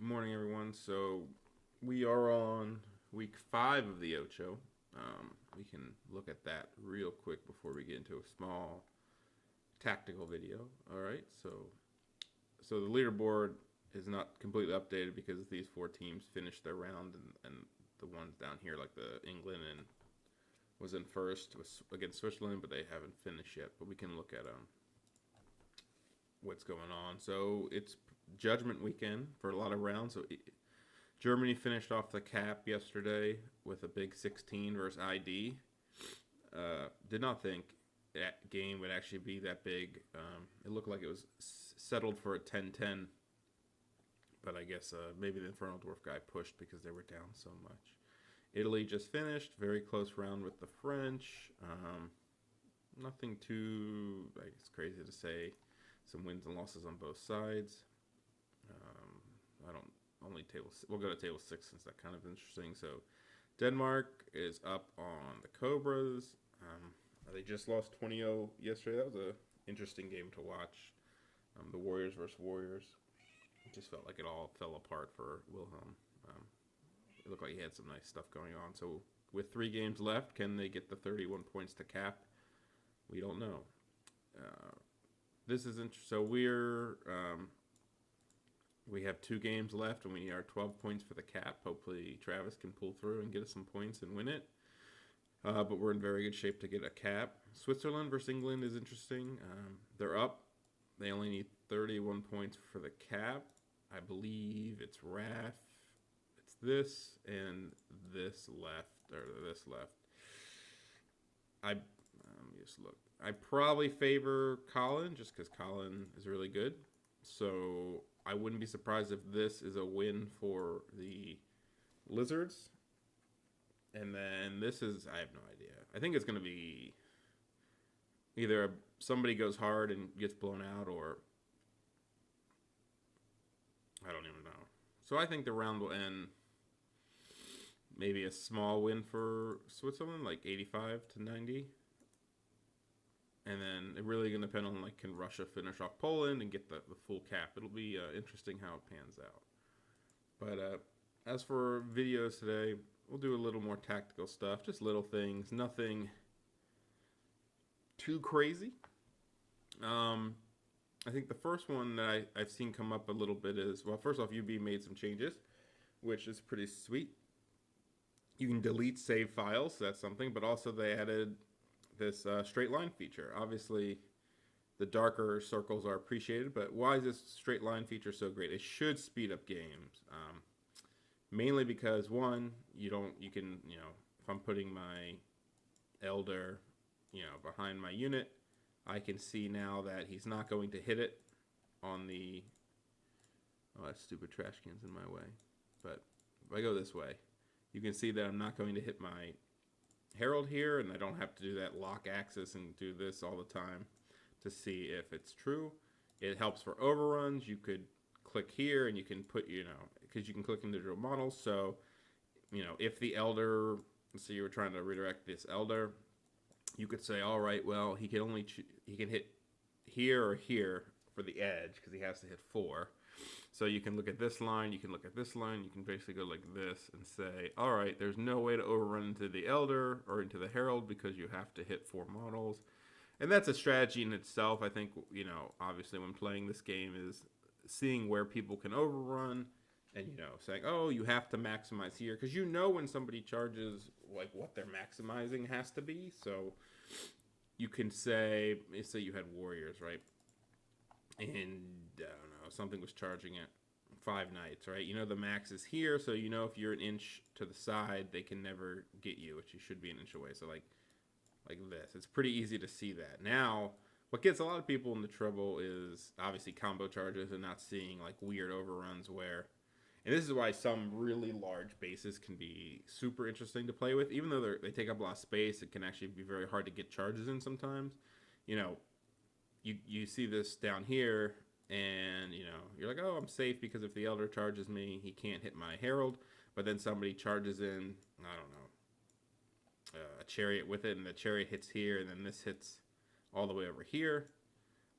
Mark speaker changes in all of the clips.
Speaker 1: morning, everyone. So we are on week 5 of the Ocho. We can look at that real quick before we get into a small tactical video. All right. So the leaderboard is not completely updated because these four teams finished their round, and the ones down here, like the England and was in first was against Switzerland, but they haven't finished yet. But we can look at what's going on. So it's Judgment Weekend for a lot of rounds. So Germany finished off the cap yesterday with a big 16 versus ID. Did not think that game would actually be that big. It looked like it was settled for a 10-10, but I guess maybe the Infernal Dwarf guy pushed because they were down so much. Italy just finished. Very close round with the French. Nothing too, I guess, crazy to say. Some wins and losses on both sides. I don't only table. We'll go to table 6 since that kind of interesting. So Denmark is up on the Cobras. They just lost 20-0 yesterday. That was a interesting game to watch. The Warriors versus Warriors. It just felt like it all fell apart for Wilhelm. It looked like he had some nice stuff going on. So with 3 games left, can they get the 31 points to cap? We don't know. This is interesting. So we have 2 games left, and we need our 12 points for the cap. Hopefully, Travis can pull through and get us some points and win it. But we're in very good shape to get a cap. Switzerland versus England is interesting. They're up. They only need 31 points for the cap. I believe it's Raf. It's this and this left, or this left. Let me just look. I probably favor Colin just because Colin is really good. So I wouldn't be surprised if this is a win for the Lizards. And then this is, I have no idea. I think it's going to be either somebody goes hard and gets blown out, or I don't even know. So I think the round will end maybe a small win for Switzerland, like 85-90. And then it really going to depend on, like, can Russia finish off Poland and get the full cap. It'll be interesting how it pans out. But as for videos today, we'll do a little more tactical stuff. Just little things. Nothing too crazy. I think the first one that I've seen come up a little bit is, well, first off, UB made some changes, which is pretty sweet. You can delete save files, so that's something, but also they added this straight line feature. Obviously, the darker circles are appreciated, but why is this straight line feature so great? It should speed up games. Mainly because, one, you can, if I'm putting my elder, behind my unit, I can see now that he's not going to hit it on the, oh, that stupid trash can's in my way. But if I go this way, you can see that I'm not going to hit my Herald here, and I don't have to do that lock axis and do this all the time to see if it's true. It helps for overruns. You could click here and you can put, because you can click individual models. So, if the elder, so you were trying to redirect this elder, you could say, all right, well, he can hit here or here for the edge because he has to hit 4. So you can look at this line, you can look at this line, you can basically go like this and say, all right, there's no way to overrun into the Elder or into the Herald because you have to hit 4 models. And that's a strategy in itself. I think, obviously when playing this game is seeing where people can overrun and, saying, oh, you have to maximize here. Because when somebody charges, like, what they're maximizing has to be. So you can say you had Warriors, right? And, I don't know, something was charging at 5 knights, right? The max is here, so if you're an inch to the side, they can never get you, which you should be an inch away. So, like this. It's pretty easy to see that. Now, what gets a lot of people into trouble is, obviously, combo charges and not seeing, like, weird overruns where... And this is why some really large bases can be super interesting to play with. Even though they take up a lot of space, it can actually be very hard to get charges in sometimes. You see this down here, and, you're like, oh, I'm safe because if the Elder charges me, he can't hit my Herald. But then somebody charges in, I don't know, a Chariot with it, and the Chariot hits here, and then this hits all the way over here.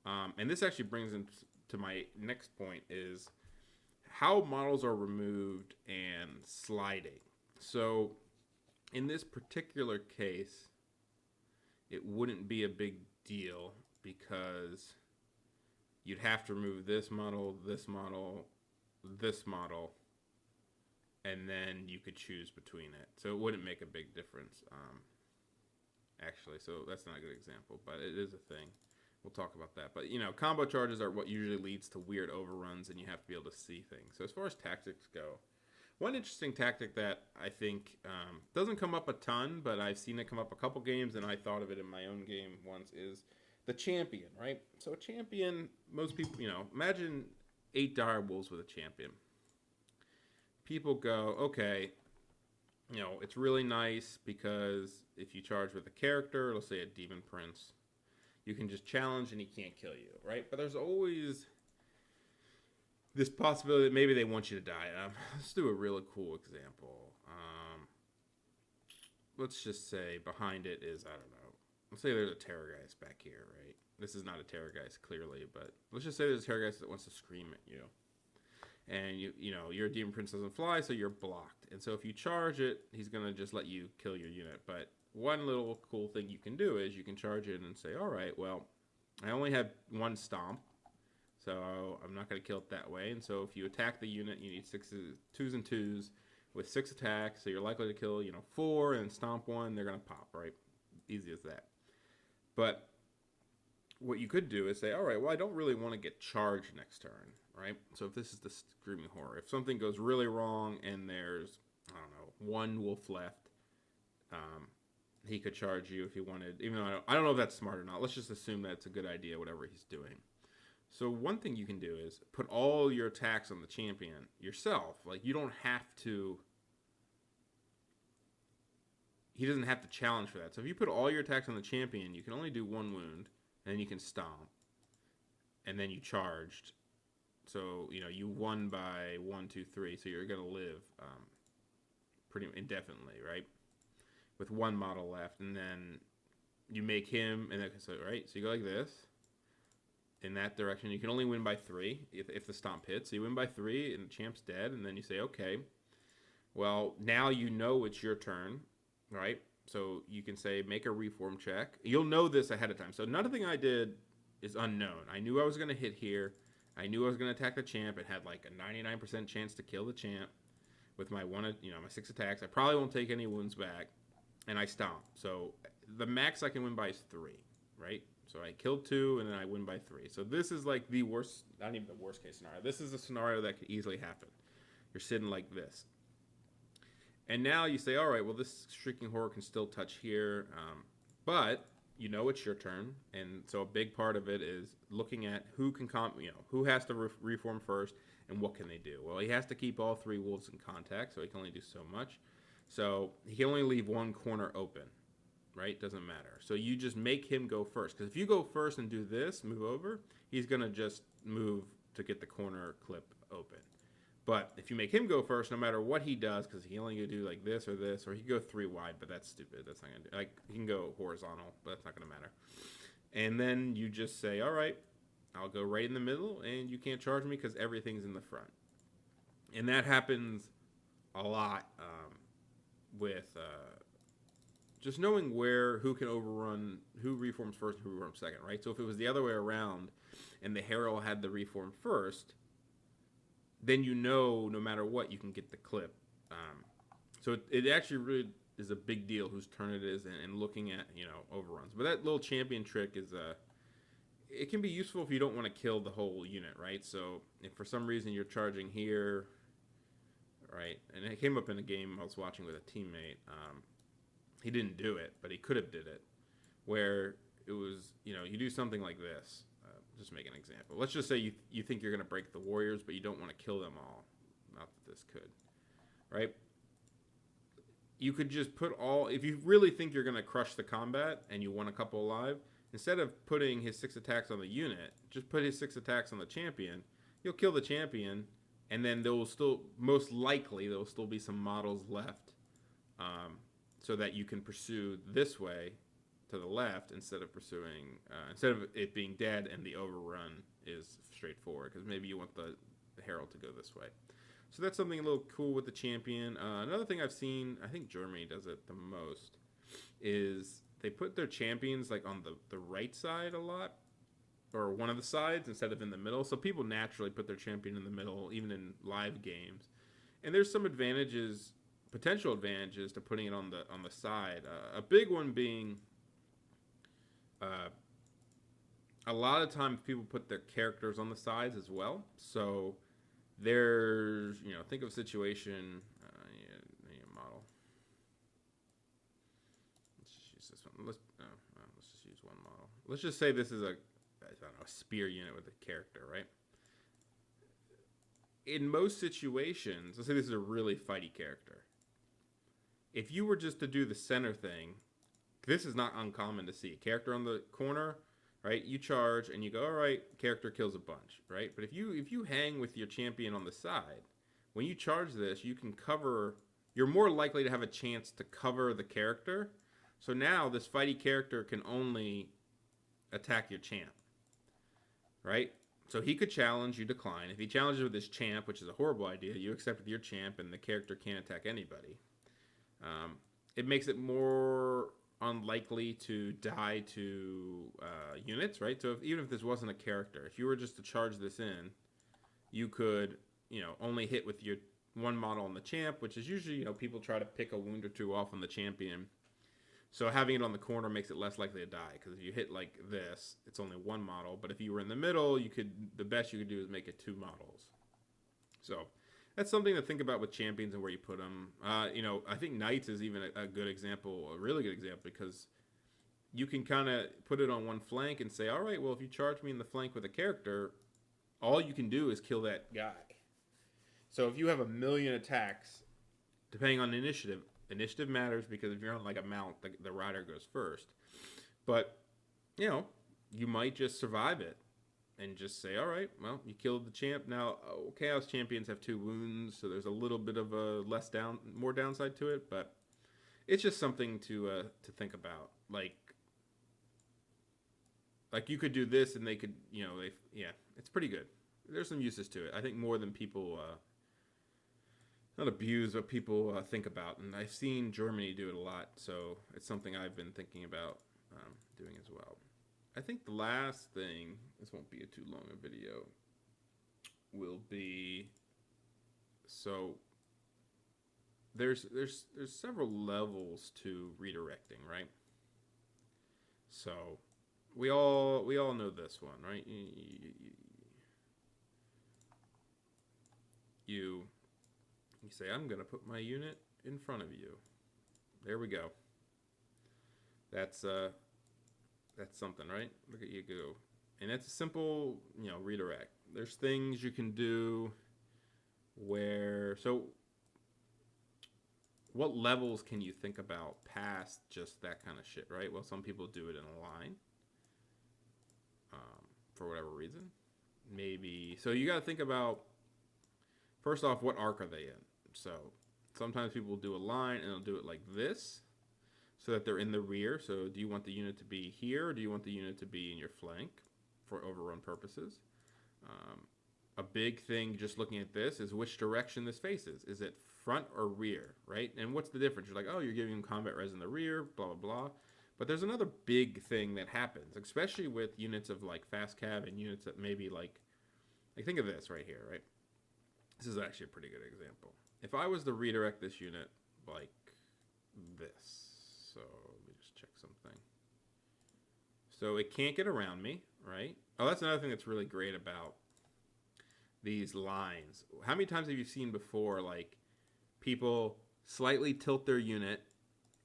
Speaker 1: And this actually brings into my next point is how models are removed and sliding. So in this particular case, it wouldn't be a big deal because you'd have to remove this model, this model, this model, and then you could choose between it. So it wouldn't make a big difference, actually. So that's not a good example, but it is a thing. We'll talk about that. But, combo charges are what usually leads to weird overruns, and you have to be able to see things. So as far as tactics go, one interesting tactic that I think doesn't come up a ton, but I've seen it come up a couple games, and I thought of it in my own game once, is the champion, right? So a champion, most people, imagine 8 dire wolves with a champion. People go, okay, it's really nice because if you charge with a character, let's say a demon prince, you can just challenge and he can't kill you, right? But there's always this possibility that maybe they want you to die. Let's do a really cool example. Let's just say behind it is, I don't know. Let's say there's a terrorgeist back here, right? This is not a terrorgeist, clearly, but let's just say there's a terrorgeist that wants to scream at you. And your demon prince doesn't fly, so you're blocked. And so if you charge it, he's gonna just let you kill your unit. But one little cool thing you can do is you can charge it and say, all right, well, I only have 1 stomp, so I'm not gonna kill it that way. And so if you attack the unit, you need 2s and 2s with 6 attacks, so you're likely to kill 4 and stomp 1. They're gonna pop, right? Easy as that. But what you could do is say, all right, well, I don't really want to get charged next turn, right? So if this is the Screaming Horror, if something goes really wrong and there's, I don't know, 1 wolf left, he could charge you if he wanted, even though I don't know if that's smart or not. Let's just assume that's a good idea, whatever he's doing. So one thing you can do is put all your attacks on the champion yourself. Like, you don't have to, he doesn't have to challenge for that. So if you put all your attacks on the champion, you can only do 1 wound, and then you can stomp, and then you charged. So, you won by 1, 2, 3, so you're going to live pretty indefinitely, right? With 1 model left, and then you make him, and then, so you go like this, in that direction. You can only win by 3 if the stomp hits. So you win by 3, and the champ's dead, and then you say, okay, well, now it's your turn, right? So you can say, make a reform check. You'll know this ahead of time. So nothing I did is unknown. I knew I was going to hit here. I knew I was going to attack the champ. It had like a 99% chance to kill the champ with my my 6 attacks. I probably won't take any wounds back. And I stomp. So the max I can win by is 3, right? So I killed 2, and then I win by 3. So this is like the worst, not even the worst case scenario. This is a scenario that could easily happen. You're sitting like this. And now you say, all right, well, this Shrieking Horror can still touch here, but it's your turn, and so a big part of it is looking at who can who has to reform first, and what can they do. Well, he has to keep all 3 wolves in contact, so he can only do so much. So he can only leave 1 corner open, right? Doesn't matter. So you just make him go first, because if you go first and do this, move over, he's gonna just move to get the corner clip open. But if you make him go first, no matter what he does, because he only can do like this, or he can go 3 wide, but that's stupid. That's not going to do. Like, he can go horizontal, but that's not going to matter. And then you just say, all right, I'll go right in the middle, and you can't charge me because everything's in the front. And that happens a lot with just knowing who can overrun, who reforms first and who reforms second, right? So if it was the other way around, and the Herald had the reform first, then no matter what, you can get the clip. So it actually really is a big deal whose turn it is, and looking at, overruns. But that little champion trick is, it can be useful if you don't want to kill the whole unit, right? So if for some reason you're charging here, right? And it came up in a game I was watching with a teammate. He didn't do it, but he could have did it, where it was, you do something like this. Just make an example. Let's just say you think you're going to break the warriors, but you don't want to kill them all. Not that this could, right? You could just put if you really think you're going to crush the combat and you want a couple alive, instead of putting his 6 attacks on the unit, just put his 6 attacks on the champion. You'll kill the champion, and then there will still, most likely, there will still be some models left, so that you can pursue this way to the left instead of instead of it being dead and the overrun is straightforward, because maybe you want the the herald to go this way. So that's something a little cool with the champion. Another thing I've seen, I think Germany does it the most, is they put their champions like on the right side a lot, or one of the sides instead of in the middle. So people naturally put their champion in the middle, even in live games. And there's some advantages, potential advantages to putting it on the side. A big one being, a lot of times people put their characters on the sides as well. So there's, think of a situation. Model. Let's just use this one. Let's just use one model. Let's just say this is a spear unit with a character, right? In most situations, let's say this is a really fighty character. If you were just to do the center thing, this is not uncommon to see. Character on the corner, right? You charge and you go, all right, character kills a bunch, right? But if you hang with your champion on the side, when you charge this, you can cover, you're more likely to have a chance to cover the character. So now this fighty character can only attack your champ, right? So he could challenge, you decline. If he challenges with his champ, which is a horrible idea, you accept with your champ and the character can't attack anybody. It makes it more unlikely to die to units, right? So even if this wasn't a character, if you were just to charge this in, you could, only hit with your one model on the champ, which is usually, people try to pick a wound or two off on the champion. So having it on the corner makes it less likely to die, because if you hit like this, it's only one model. But if you were in the middle, the best you could do is make it two models. So that's something to think about with champions and where you put them. I think Knights is even a good example, a really good example, because you can kind of put it on one flank and say, all right, well, if you charge me in the flank with a character, all you can do is kill that guy. So if you have 1,000,000 attacks, depending on initiative matters, because if you're on like a mount, the rider goes first. But, you might just survive it and just say, all right, well, you killed the champ. Now, Chaos Champions have 2 wounds, so there's a little bit of a more downside to it, but it's just something to think about. Like you could do this, and they could, it's pretty good. There's some uses to it. I think more than people, not abuse, but people think about, and I've seen Germany do it a lot, so it's something I've been thinking about doing as well. I think the last thing, this won't be too long a video, will be, so there's several levels to redirecting, right? So we all know this one, right? You say, I'm gonna put my unit in front of you. There we go. That's something, right? Look at you go. And that's a simple, redirect. There's things you can do so what levels can you think about past just that kind of shit, right? Well, some people do it in a line, for whatever reason. Maybe, so you got to think about, first off, what arc are they in? So sometimes people will do a line and they'll do it like this, so that they're in the rear. So do you want the unit to be here, or do you want the unit to be in your flank for overrun purposes? A big thing just looking at this is which direction this faces. Is it front or rear, right? And what's the difference? You're like, oh, you're giving them combat res in the rear, blah, blah, blah. But there's another big thing that happens, especially with units of like fast cav and units that maybe like think of this right here, right? This is actually a pretty good example. If I was to redirect this unit like this, so let me just check something. So it can't get around me, right? Oh, that's another thing that's really great about these lines. How many times have you seen before, like, people slightly tilt their unit,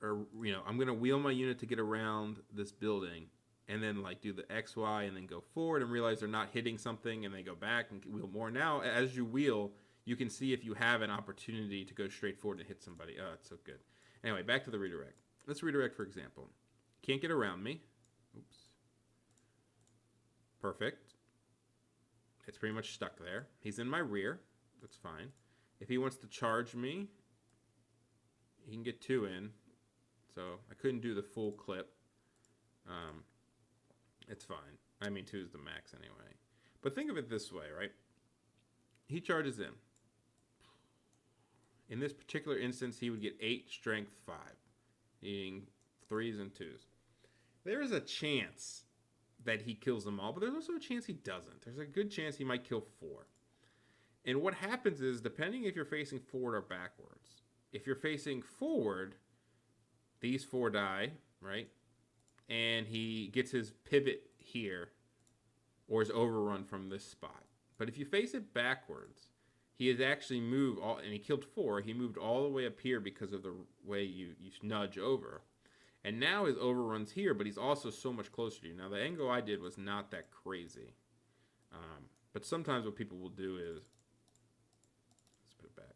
Speaker 1: or, I'm going to wheel my unit to get around this building, and then, like, do the X, Y, and then go forward and realize they're not hitting something, and they go back and wheel more. Now, as you wheel, you can see if you have an opportunity to go straight forward and hit somebody. Oh, it's so good. Anyway, back to the redirect. Let's redirect, for example. Can't get around me. Oops. Perfect. It's pretty much stuck there. He's in my rear. That's fine. If he wants to charge me, he can get 2 in. So I couldn't do the full clip. It's fine. I mean, 2 is the max anyway. But think of it this way, right? He charges in. In this particular instance, he would get 8 strength 5, eating 3s and 2s. There is a chance that he kills them all, but there's also a chance he doesn't. There's a good chance he might kill 4. And what happens is, depending if you're facing forward or backwards, if you're facing forward, these 4 die, right? And he gets his pivot here, or his overrun from this spot. But if you face it backwards, he has actually moved all, and he killed 4. He moved all the way up here because of the way you nudge over. And now his overrun's here, but he's also so much closer to you. Now, the angle I did was not that crazy. But sometimes what people will do is, let's put it back.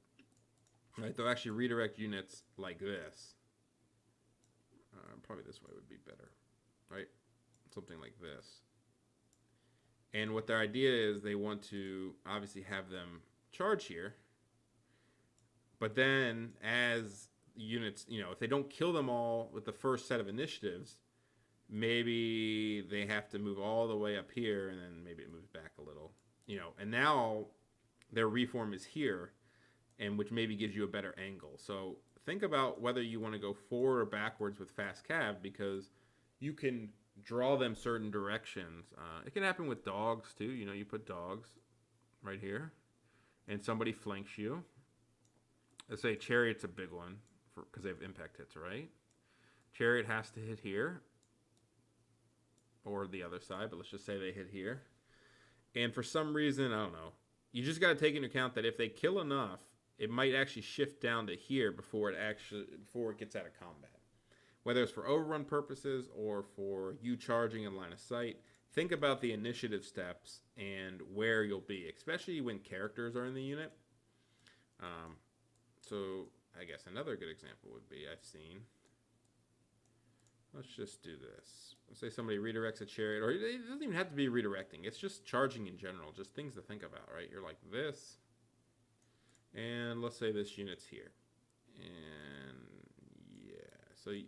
Speaker 1: Right, they'll actually redirect units like this. Probably this way would be better, right? Something like this. And what their idea is, they want to obviously have them charge here. But then as units, if they don't kill them all with the first set of initiatives, maybe they have to move all the way up here, and then maybe it moves back a little. And now their reform is here, and which maybe gives you a better angle. So think about whether you want to go forward or backwards with fast cav, because you can draw them certain directions. It can happen with dogs too. You put dogs right here, and somebody flanks you. Let's say Chariot's a big one because they have impact hits, right? Chariot has to hit here or the other side, but let's just say they hit here. And for some reason, I don't know, you just got to take into account that if they kill enough, it might actually shift down to here before it gets out of combat. Whether it's for overrun purposes or for you charging in line of sight, think about the initiative steps and where you'll be, especially when characters are in the unit. So I guess another good example would be, I've seen, let's just do this. Let's say somebody redirects a chariot, or it doesn't even have to be redirecting. It's just charging in general, just things to think about, right? You're like this, and let's say this unit's here. And yeah, so you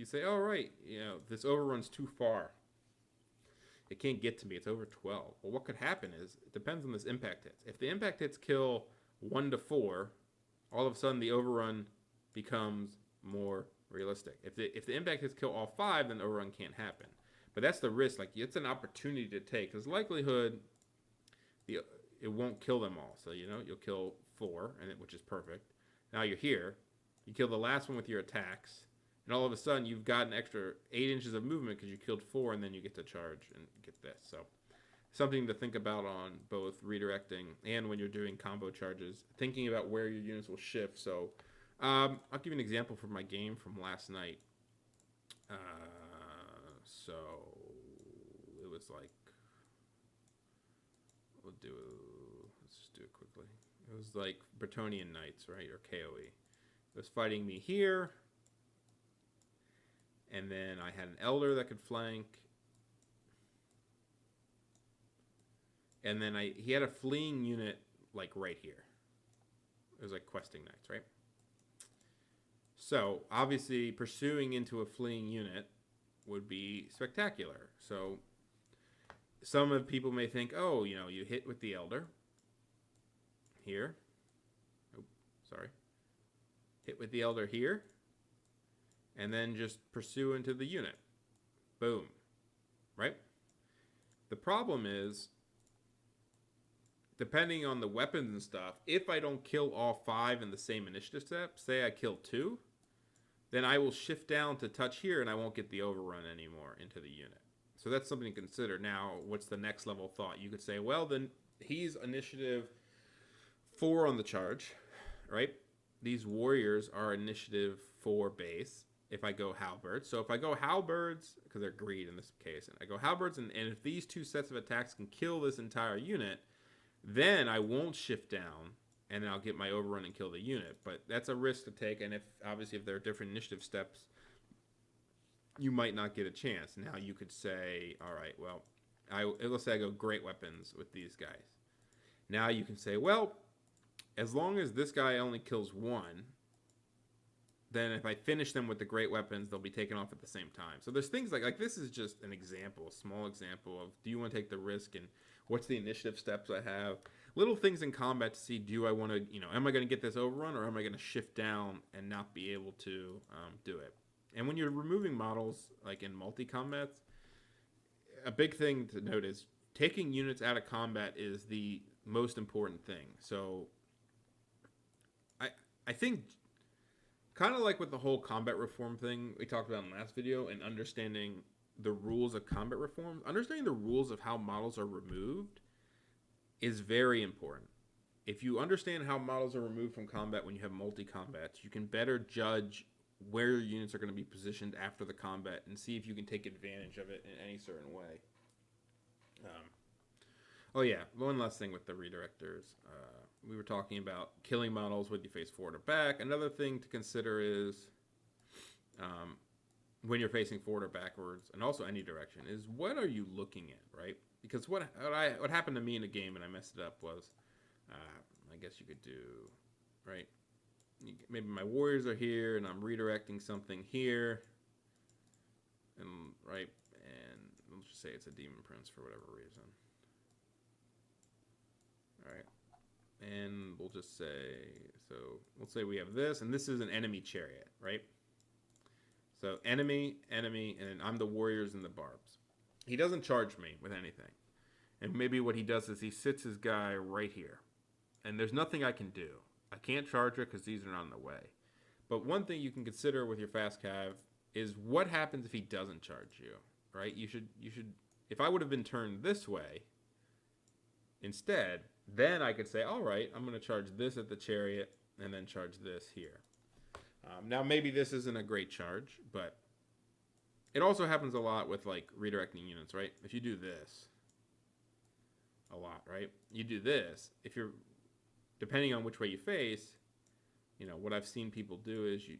Speaker 1: say, all right, this overrun's too far. It can't get to me. It's over 12. Well, what could happen is, it depends on this impact hits. If the impact hits kill 1 to 4, all of a sudden the overrun becomes more realistic. If the impact hits kill all 5, then the overrun can't happen. But that's the risk. Like, it's an opportunity to take, because likelihood it won't kill them all. So you'll kill 4, which is perfect. Now you're here. You kill the last one with your attacks, and all of a sudden you've got an extra 8 inches of movement because you killed 4, and then you get to charge and get this. So something to think about on both redirecting and when you're doing combo charges, thinking about where your units will shift. So I'll give you an example from my game from last night. So it was like, let's just do it quickly. It was like Bretonnian Knights, right, or KOE. It was fighting me here, and then I had an Elder that could flank, and then he had a fleeing unit like right here. It was like questing knights, right? So obviously pursuing into a fleeing unit would be spectacular. So some of people may think, oh, you hit with the Elder here. Oh, sorry. Hit with the Elder here, and then just pursue into the unit. Boom. Right? The problem is, depending on the weapons and stuff, if I don't kill all 5 in the same initiative step, say I kill 2, then I will shift down to touch here, and I won't get the overrun anymore into the unit. So that's something to consider. Now, what's the next level thought? You could say, well, then he's initiative 4 on the charge, right? These warriors are initiative 4 base if I go halberds. So if I go halberds, because they're greed in this case, and I go halberds, and if these 2 sets of attacks can kill this entire unit, then I won't shift down, and then I'll get my overrun and kill the unit. But that's a risk to take, and if there are different initiative steps, you might not get a chance. Now you could say, all right, well, let's say I go great weapons with these guys. Now you can say, well, as long as this guy only kills 1, then if I finish them with the great weapons, they'll be taken off at the same time. So there's things like this is just an example, a small example of, do you want to take the risk? And What's the initiative steps I have? Little things in combat to see, do I want to, am I going to get this overrun, or am I going to shift down and not be able to do it? And when you're removing models, like in multi-combats, a big thing to note is taking units out of combat is the most important thing. So I, I think kind of like with the whole combat reform thing we talked about in the last video, and understanding the rules of combat reform, understanding the rules of how models are removed is very important. If you understand how models are removed from combat when you have multi-combats, you can better judge where your units are going to be positioned after the combat and see if you can take advantage of it in any certain way. Oh yeah, one last thing with the redirectors. We were talking about killing models whether you face forward or back. Another thing to consider is when you're facing forward or backwards, and also any direction, is what are you looking at, right? Because what happened to me in a game and I messed it up was, I guess you could do, right? Maybe my warriors are here and I'm redirecting something here, and right, and let's just say it's a demon prince for whatever reason. All right, and we'll just say, so let's say we have this, and this is an enemy chariot, right? So enemy, and then I'm the warriors and the barbs. He doesn't charge me with anything. And maybe what he does is he sits his guy right here. And there's nothing I can do. I can't charge it because these are not in the way. But one thing you can consider with your fast cav is what happens if he doesn't charge you, right? You should. If I would have been turned this way instead, then I could say, all right, I'm going to charge this at the chariot and then charge this here. Now, maybe this isn't a great charge, but it also happens a lot with, like, redirecting units, right? If you do this a lot, right? You do this. If you're, depending on which way you face, what I've seen people do is you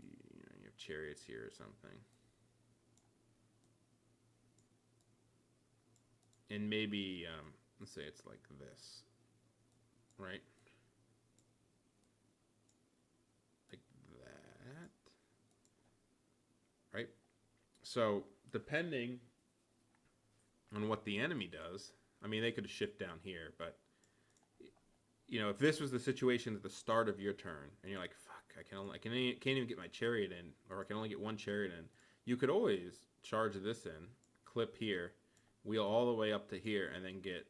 Speaker 1: have chariots here or something. And maybe, let's say it's like this, right? Right? So, depending on what the enemy does, I mean, they could shift down here, but, if this was the situation at the start of your turn, and you're like, fuck, I can't even get my chariot in, or I can only get one chariot in, you could always charge this in, clip here, wheel all the way up to here, and then get,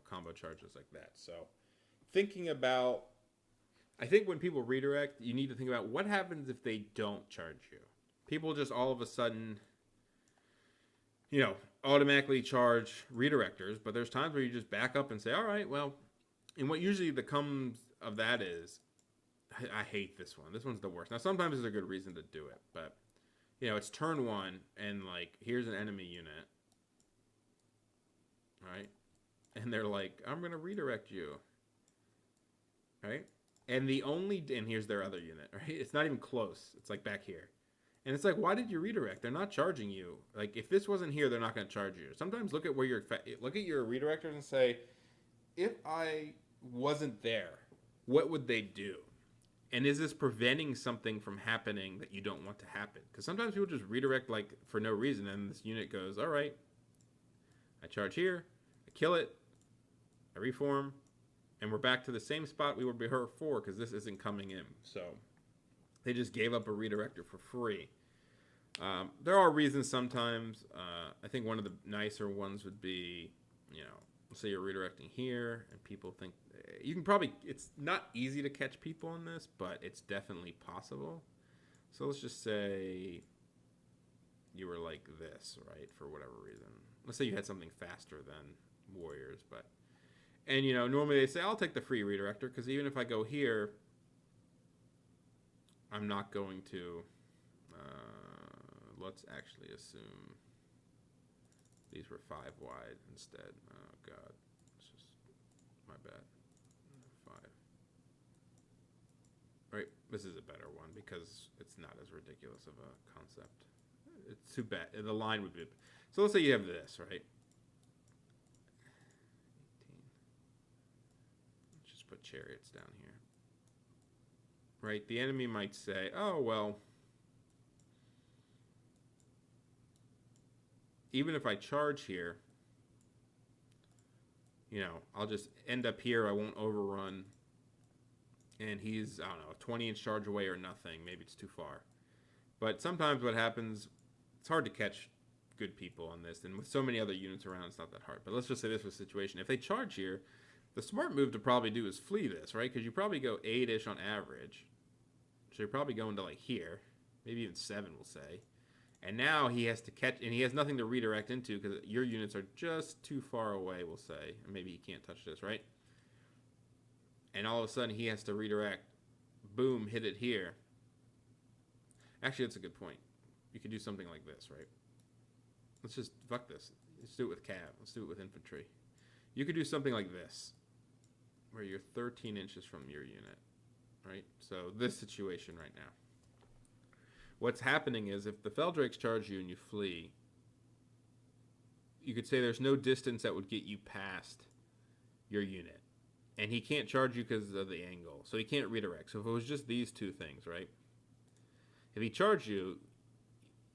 Speaker 1: combo charges like that. So, thinking about, I think when people redirect, you need to think about what happens if they don't charge you. People just all of a sudden, automatically charge redirectors, but there's times where you just back up and say, all right, well, and what usually comes of that is, I hate this one. This one's the worst. Now, sometimes there's a good reason to do it, but, it's turn one, and, like, here's an enemy unit, right? And they're like, I'm going to redirect you, right? And here's their other unit, right? It's not even close. It's, like, back here. And it's like, why did you redirect? They're not charging you. Like, if this wasn't here, they're not going to charge you. Sometimes look at your redirectors and say, if I wasn't there, what would they do? And is this preventing something from happening that you don't want to happen? Because sometimes people just redirect, like, for no reason, and this unit goes, all right, I charge here, I kill it, I reform, and we're back to the same spot we were before because this isn't coming in. So they just gave up a redirector for free. There are reasons sometimes. I think one of the nicer ones would be, let's say you're redirecting here, and people think you can probably. It's not easy to catch people on this, but it's definitely possible. So let's just say you were like this, right? For whatever reason, let's say you had something faster than warriors, and normally they say I'll take the free redirector because even if I go here, I'm not going to. Let's actually assume these were 5 wide instead. Oh god, it's just my bad. 5. Right, this is a better one because it's not as ridiculous of a concept. It's too bad. The line would be. So let's say you have this, right? 18. Let's just put chariots down here. Right, the enemy might say, oh, well, even if I charge here, I'll just end up here. I won't overrun. And he's, I don't know, a 20-inch charge away or nothing. Maybe it's too far. But sometimes what happens, it's hard to catch good people on this. And with so many other units around, it's not that hard. But let's just say this was a situation. If they charge here, the smart move to probably do is flee this, right? Because you probably go 8-ish on average. So you're probably going to like here. Maybe even 7, we'll say. And now he has to catch, and he has nothing to redirect into because your units are just too far away, we'll say. Or maybe he can't touch this, right? And all of a sudden he has to redirect. Boom, hit it here. Actually, that's a good point. You could do something like this, right? Let's just, fuck this. Let's do it with cav. Let's do it with infantry. You could do something like this, where you're 13 inches from your unit, right? So this situation right now. What's happening is if the Feldrakes charge you and you flee, you could say there's no distance that would get you past your unit. And he can't charge you because of the angle. So he can't redirect. So if it was just these two things, right? If he charged you,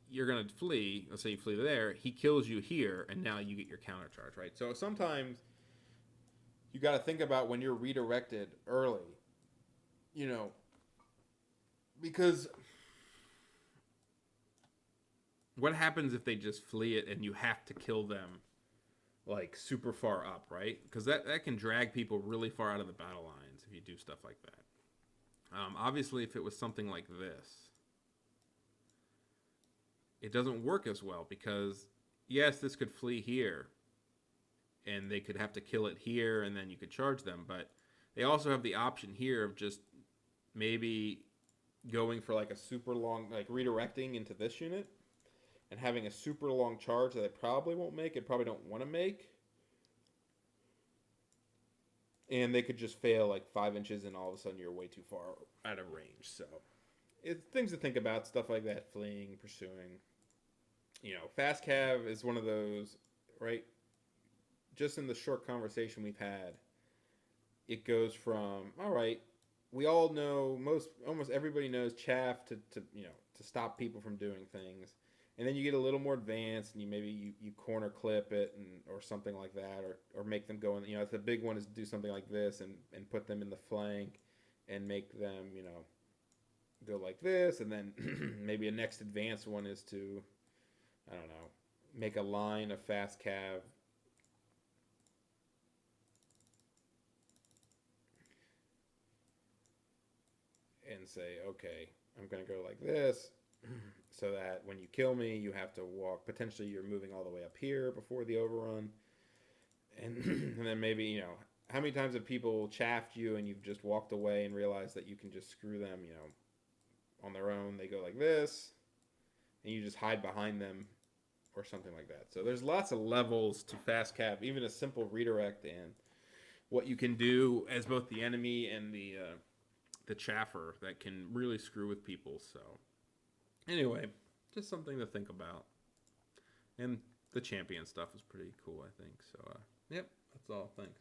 Speaker 1: you're going to flee. Let's say you flee there. He kills you here, and now you get your counter charge, right? So sometimes you got to think about when you're redirected early, because what happens if they just flee it and you have to kill them like super far up, right? Because that can drag people really far out of the battle lines if you do stuff like that. Obviously, if it was something like this, it doesn't work as well because, yes, this could flee here and they could have to kill it here and then you could charge them. But they also have the option here of just maybe going for like a super long, like redirecting into this unit and having a super long charge that they probably won't make, it probably don't want to make. And they could just fail like 5 inches and all of a sudden you're way too far out of range. So it's things to think about, stuff like that, fleeing, pursuing. Fast cav is one of those, right? Just in the short conversation we've had, it goes from, all right, we all know, almost everybody knows chaff to stop people from doing things. And then you get a little more advanced, and you corner clip it, or something like that, or make them go in. If the big one is to do something like this, and put them in the flank, and make them go like this, and then maybe a next advanced one is to, I don't know, make a line of fast cav. And say, okay, I'm gonna go like this. So that when you kill me, you have to walk. Potentially, you're moving all the way up here before the overrun, and and then maybe how many times have people chaffed you and you've just walked away and realized that you can just screw them, on their own. They go like this, and you just hide behind them, or something like that. So there's lots of levels to fast cav, even a simple redirect, and what you can do as both the enemy and the chaffer that can really screw with people. So. Anyway, just something to think about. And the champion stuff is pretty cool, I think. So, yep, that's all. Thanks.